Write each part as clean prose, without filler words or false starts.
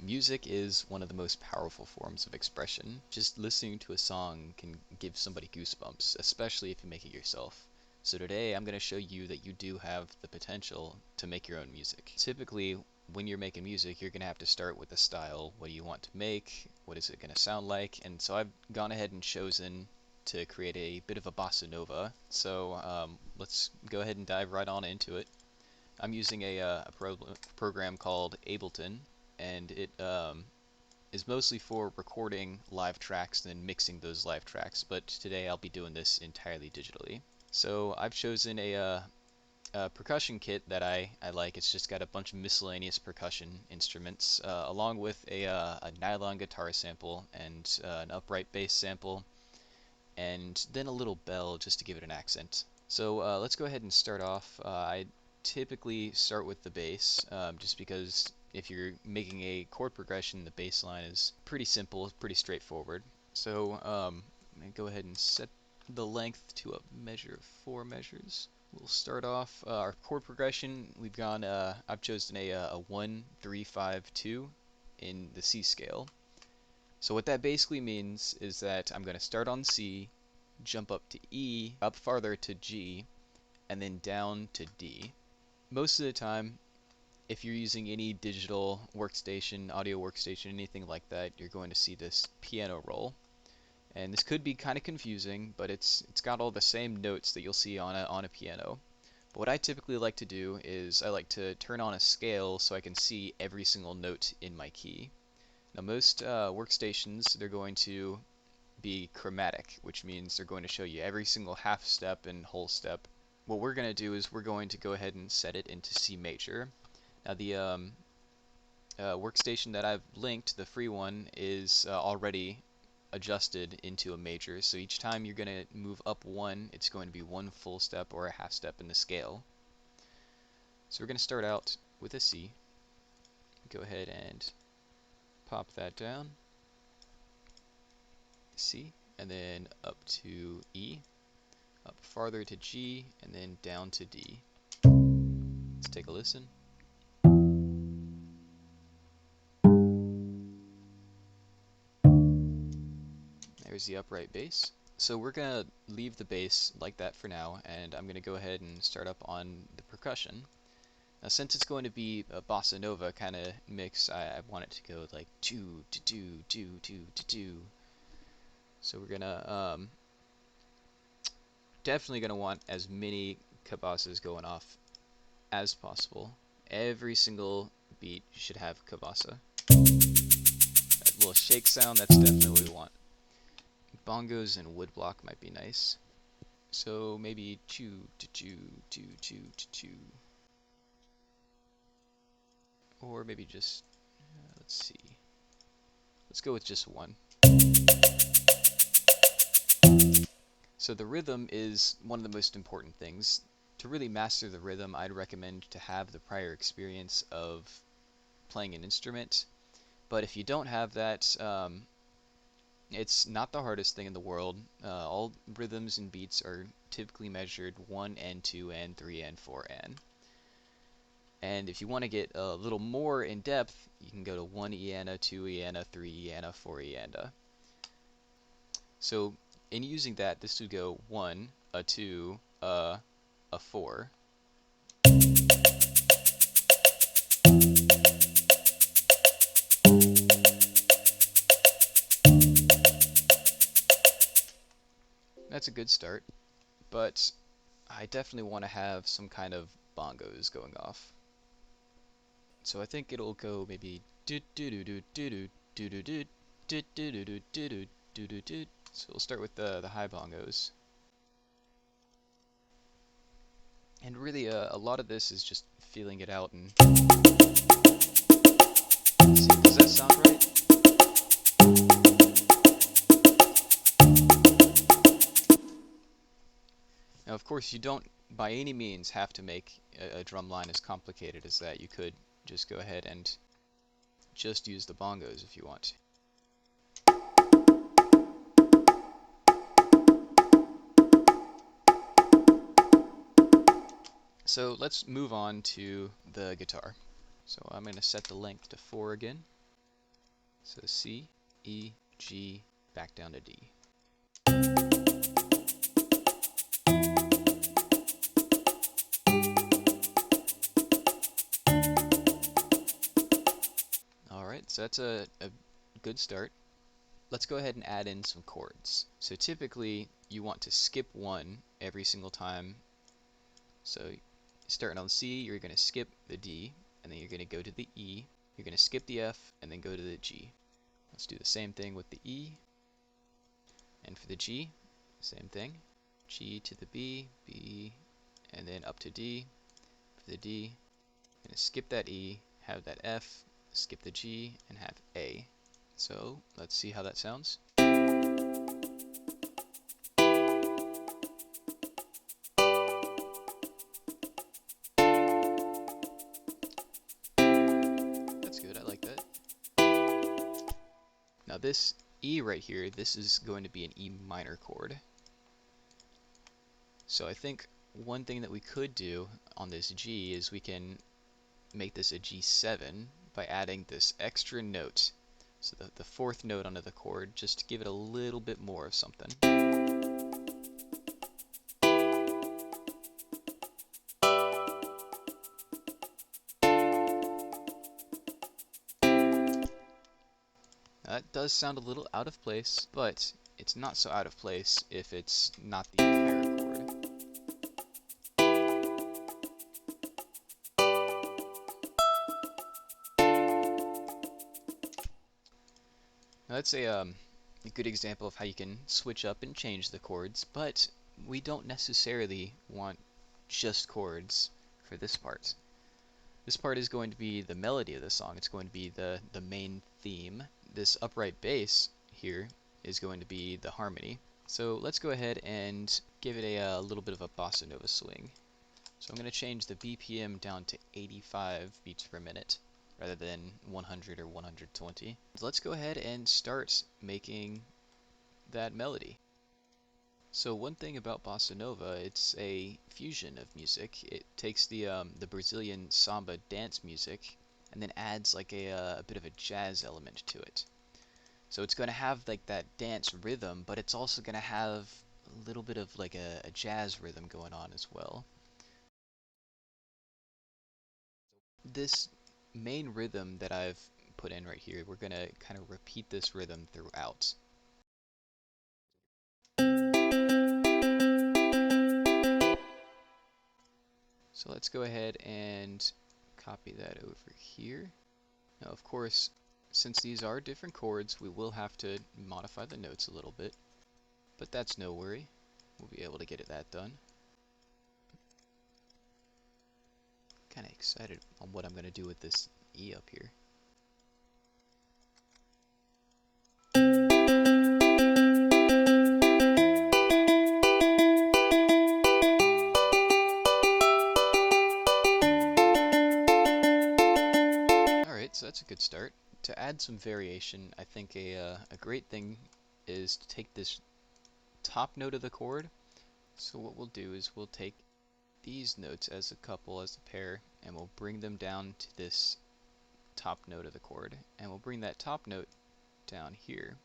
Music is one of the most powerful forms of expression. Just listening to a song can give somebody goosebumps, especially if you make it yourself. So today I'm going to show you that you do have the potential to make your own music. Typically, when you're making music, you're going to have to start with a style. What do you want to make? What is it going to sound like? And so I've gone ahead and chosen to create a bit of a bossa nova. So let's go ahead and dive right on into it. I'm using a program called Ableton, and it is mostly for recording live tracks and then mixing those live tracks, but today I'll be doing this entirely digitally. So I've chosen a percussion kit that I like. It's just got a bunch of miscellaneous percussion instruments, along with a nylon guitar sample and an upright bass sample, and then a little bell just to give it an accent. So let's go ahead and start off. I typically start with the bass, just because if you're making a chord progression, the bass line is pretty simple, pretty straightforward. So I'm going to go ahead and set the length to a measure of 4 measures. We'll start off our chord progression. I've chosen a 1, 3, 5, 2 in the C scale. So what that basically means is that I'm going to start on C, jump up to E, up farther to G, and then down to D. Most of the time, if you're using any digital workstation, audio workstation, anything like that, you're going to see this piano roll. And this could be kind of confusing, but it's got all the same notes that you'll see on a piano. But what I typically like to do is I like to turn on a scale so I can see every single note in my key. Now most workstations, they're going to be chromatic, which means they're going to show you every single half step and whole step. What we're going to do is we're going to go ahead and set it into C major. Now the workstation that I've linked, the free one, is already adjusted into a major, so each time you're going to move up 1, it's going to be 1 full step or a half step in the scale. So we're going to start out with a C. Go ahead and pop that down, C, and then up to E, up farther to G, and then down to D. Let's take a listen. There's the upright bass. So we're going to leave the bass like that for now, and I'm going to go ahead and start up on the percussion. Now since it's going to be a bossa nova kind of mix, I want it to go like 2 to 2 2 2 to 2. So we're gonna definitely gonna want as many cabasas going off as possible. Every single beat should have cabasa. That little shake sound, that's definitely what we want. Bongos and woodblock might be nice. So maybe 2 to 2 2 2 to 2. Or maybe just let's see. Let's go with just 1. So the rhythm is one of the most important things. To really master the rhythm, I'd recommend to have the prior experience of playing an instrument. But if you don't have that, it's not the hardest thing in the world. All rhythms and beats are typically measured 1 and 2 and 3 and 4 and. And if you want to get a little more in depth, you can go to 1 eana, 2 eana, 3 eana, 4 eana. So in using that, this would go 1, a 2, a 4. That's a good start, but I definitely want to have some kind of bongos going off. So I think it'll go maybe do do do do do do do do do do do do do do do do do. So we'll start with the high bongos. And really a lot of this is just feeling it out and see, does that sound right? Now of course you don't by any means have to make a drum line as complicated as that. You could just go ahead and just use the bongos if you want. So let's move on to the guitar. So I'm going to set the length to 4 again. So C, E, G, back down to D. Alright, so that's a good start. Let's go ahead and add in some chords. So typically you want to skip one every single time. So starting on C, you're going to skip the D, and then you're going to go to the E. You're going to skip the F, and then go to the G. Let's do the same thing with the E. And for the G, same thing. G to the B, B, and then up to D. For the D, I'm going to skip that E, have that F, skip the G, and have A. So let's see how that sounds. That's good, I like that. Now this E right here, this is going to be an E minor chord. So I think one thing that we could do on this G is we can make this a G7 by adding this extra note. So the fourth note onto the chord, just to give it a little bit more of something. That does sound a little out of place, but it's not so out of place if it's not the entire chord. Now that's a good example of how you can switch up and change the chords, but we don't necessarily want just chords for this part. This part is going to be the melody of the song. It's going to be the main theme. This upright bass here is going to be the harmony. So let's go ahead and give it a little bit of a bossa nova swing. So I'm going to change the BPM down to 85 beats per minute rather than 100 or 120. So let's go ahead and start making that melody. So one thing about bossa nova, it's a fusion of music. It takes the Brazilian samba dance music and then adds like a bit of a jazz element to it. So it's going to have like that dance rhythm, but it's also going to have a little bit of like a jazz rhythm going on as well. This main rhythm that I've put in right here, we're going to kind of repeat this rhythm throughout. So let's go ahead and copy that over here. Now, of course, since these are different chords, we will have to modify the notes a little bit, but that's no worry. We'll be able to get that done. Kind of excited on what I'm going to do with this E up here. Alright, so that's a good start. To add some variation, I think a great thing is to take this top note of the chord. So what we'll do is we'll take these notes as a couple, as a pair, and we'll bring them down to this top note of the chord, and we'll bring that top note down here.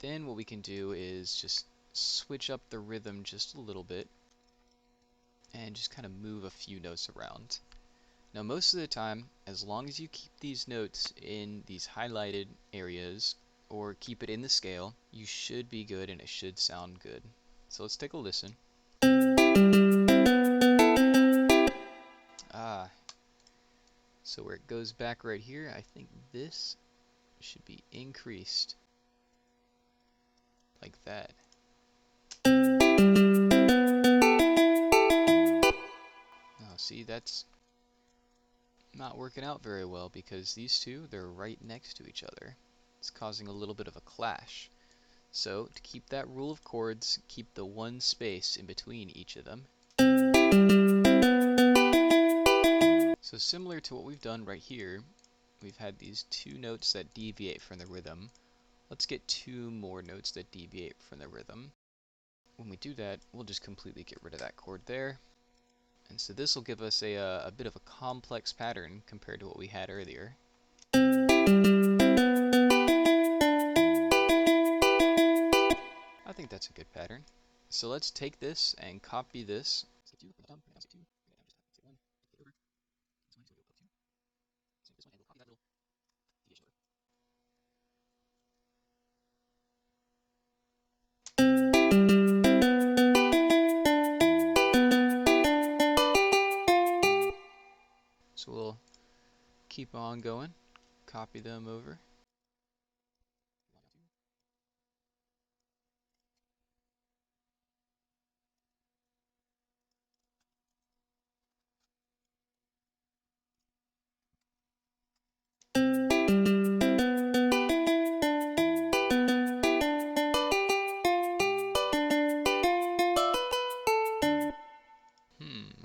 Then what we can do is just switch up the rhythm just a little bit and just kind of move a few notes around. Now most of the time, as long as you keep these notes in these highlighted areas or keep it in the scale, you should be good and it should sound good. So let's take a listen. So where it goes back right here, I think this should be increased like that. Now see, that's not working out very well because these two, they're right next to each other. It's causing a little bit of a clash. So to keep that rule of chords, keep the one space in between each of them. So similar to what we've done right here, we've had these two notes that deviate from the rhythm. Let's get two more notes that deviate from the rhythm. When we do that, we'll just completely get rid of that chord there. And so this will give us a bit of a complex pattern compared to what we had earlier. So let's take this and copy this. So we'll keep on going, copy them over.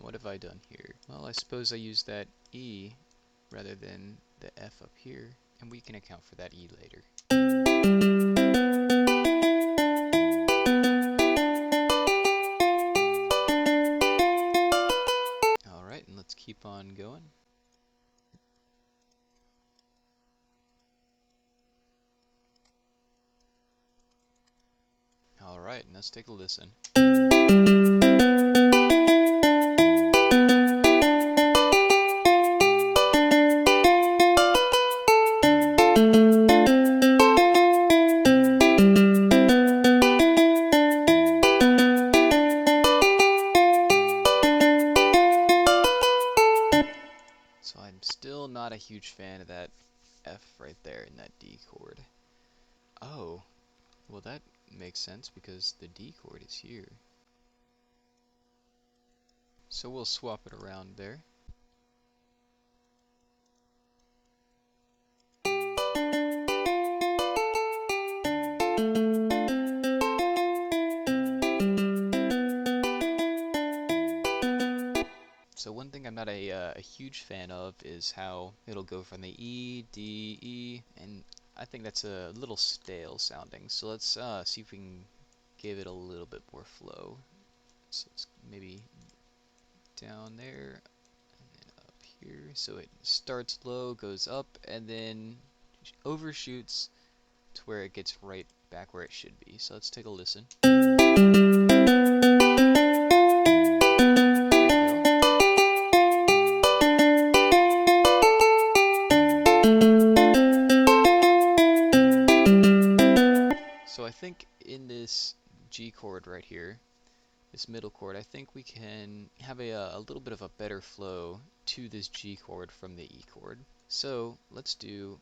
What have I done here? Well, I suppose I used that E rather than the F up here, and we can account for that E later. Alright, and let's keep on going. Alright, and let's take a listen. So I'm still not a huge fan of that F right there in that D chord. Oh, well that makes sense because the D chord is here. So we'll swap it around there. So one thing I'm not a huge fan of is how it'll go from the E, D, E, and I think that's a little stale sounding. So let's see if we can give it a little bit more flow. So it's maybe down there and then up here. So it starts low, goes up, and then overshoots to where it gets right back where it should be. So let's take a listen. So I think in this G chord right here, this middle chord, I think we can have a little bit of a better flow to this G chord from the E chord. So let's do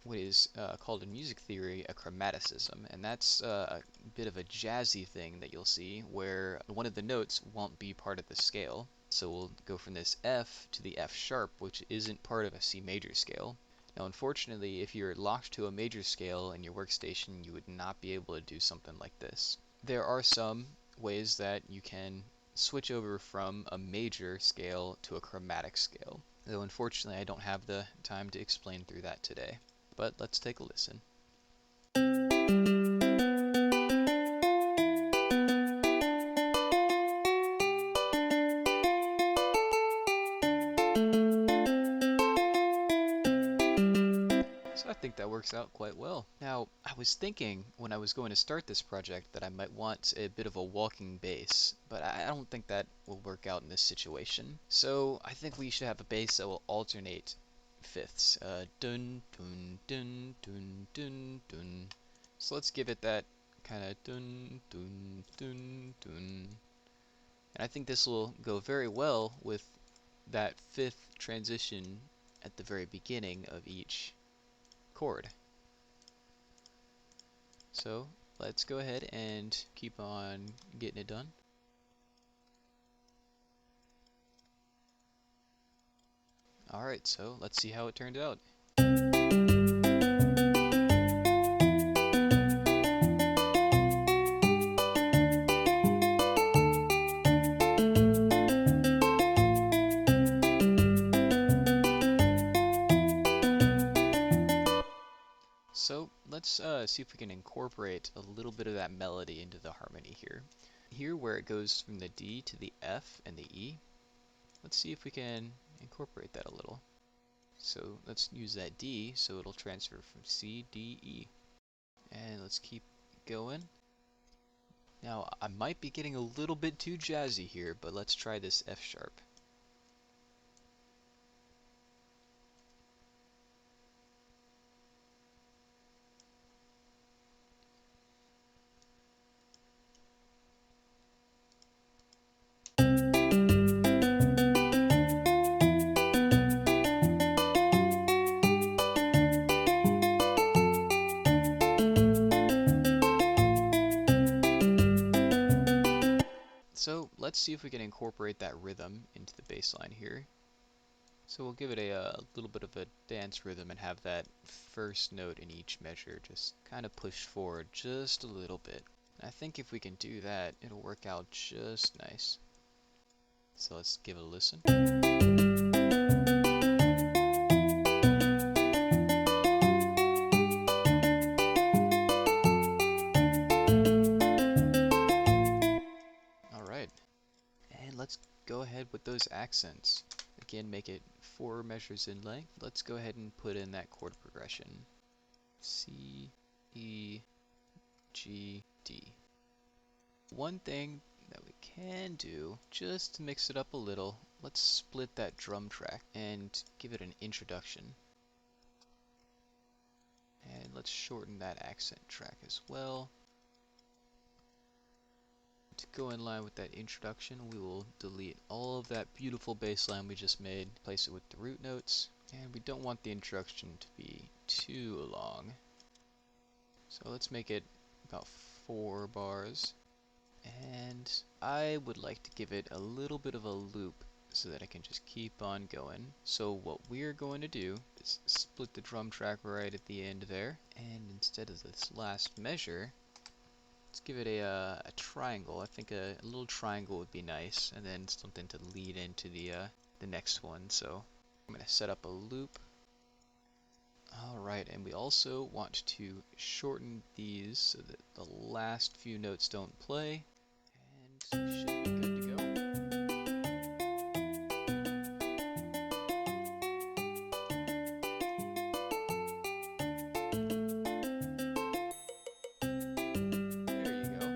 what is called in music theory a chromaticism, and that's a bit of a jazzy thing that you'll see where one of the notes won't be part of the scale. So we'll go from this F to the F sharp, which isn't part of a C major scale. Now, unfortunately, if you're locked to a major scale in your workstation, you would not be able to do something like this. There are some ways that you can switch over from a major scale to a chromatic scale, though unfortunately I don't have the time to explain through that today. But let's take a listen. So I think that works out quite well. Now, I was thinking when I was going to start this project that I might want a bit of a walking bass, but I don't think that will work out in this situation. So I think we should have a bass that will alternate fifths. Dun, dun, dun, dun, dun, dun. So let's give it that kind of dun, dun, dun, dun. And I think this will go very well with that fifth transition at the very beginning of each chord. So let's go ahead and keep on getting it done. Alright, so let's see how it turned out. So let's see if we can incorporate a little bit of that melody into the harmony here. Here where it goes from the D to the F and the E, let's see if we can incorporate that a little. So let's use that D so it'll transfer from C, D, E. And let's keep going. Now, I might be getting a little bit too jazzy here, but let's try this F sharp. So let's see if we can incorporate that rhythm into the bass line here. So we'll give it a little bit of a dance rhythm and have that first note in each measure just kind of push forward just a little bit. And I think if we can do that, it'll work out just nice. So let's give it a listen. Alright, and let's go ahead with those accents. Again, make it 4 measures in length. Let's go ahead and put in that chord progression. C, E, G, D. One thing that we can do, just to mix it up a little, let's split that drum track and give it an introduction. And let's shorten that accent track as well. To go in line with that introduction, we will delete all of that beautiful bass line we just made, place it with the root notes, and we don't want the introduction to be too long. So let's make it about 4 bars. And I would like to give it a little bit of a loop so that I can just keep on going. So what we're going to do is split the drum track right at the end there, and instead of this last measure, let's give it a triangle. I think a little triangle would be nice, and then something to lead into the next one. So I'm going to set up a loop. Alright, and we also want to shorten these so that the last few notes don't play. And should be good to go. There you go.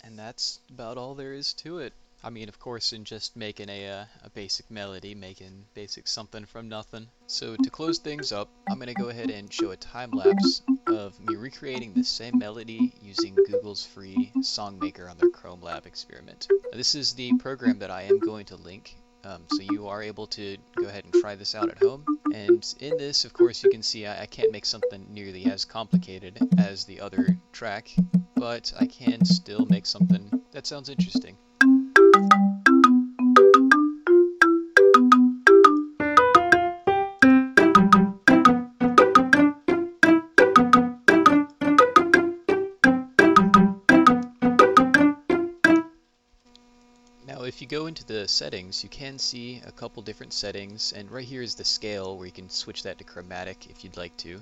And that's about all there is to it. I mean, of course, in just making a basic melody, making basic something from nothing. So to close things up, I'm going to go ahead and show a time lapse of me recreating the same melody using Google's free Songmaker on their Chrome Lab experiment. Now, this is the program that I am going to link, so you are able to go ahead and try this out at home. And in this, of course, you can see I can't make something nearly as complicated as the other track, but I can still make something that sounds interesting. Now if you go into the settings, you can see a couple different settings, and right here is the scale where you can switch that to chromatic if you'd like to.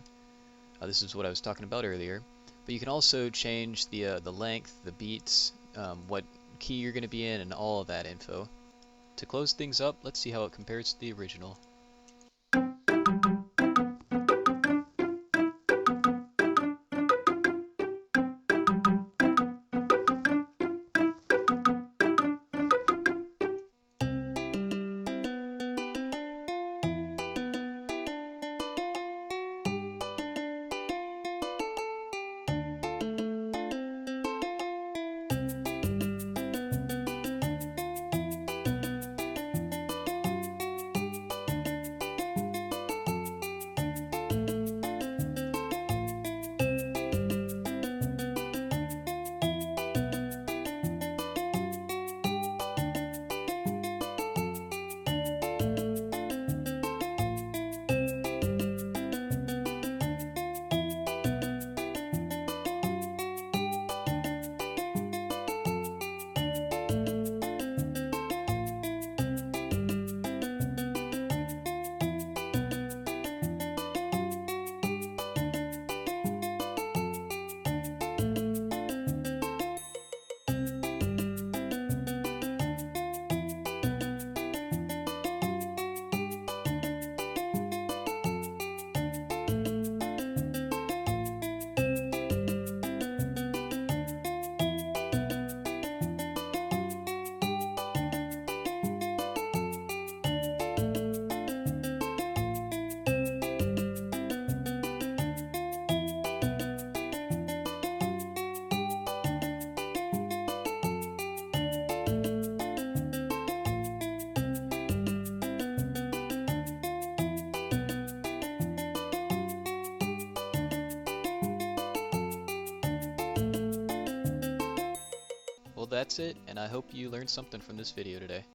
This is what I was talking about earlier. But you can also change the length, the beats, what key you're going to be in, and all of that info. To close things up, let's see how it compares to the original. that's it, and I hope you learned something from this video today.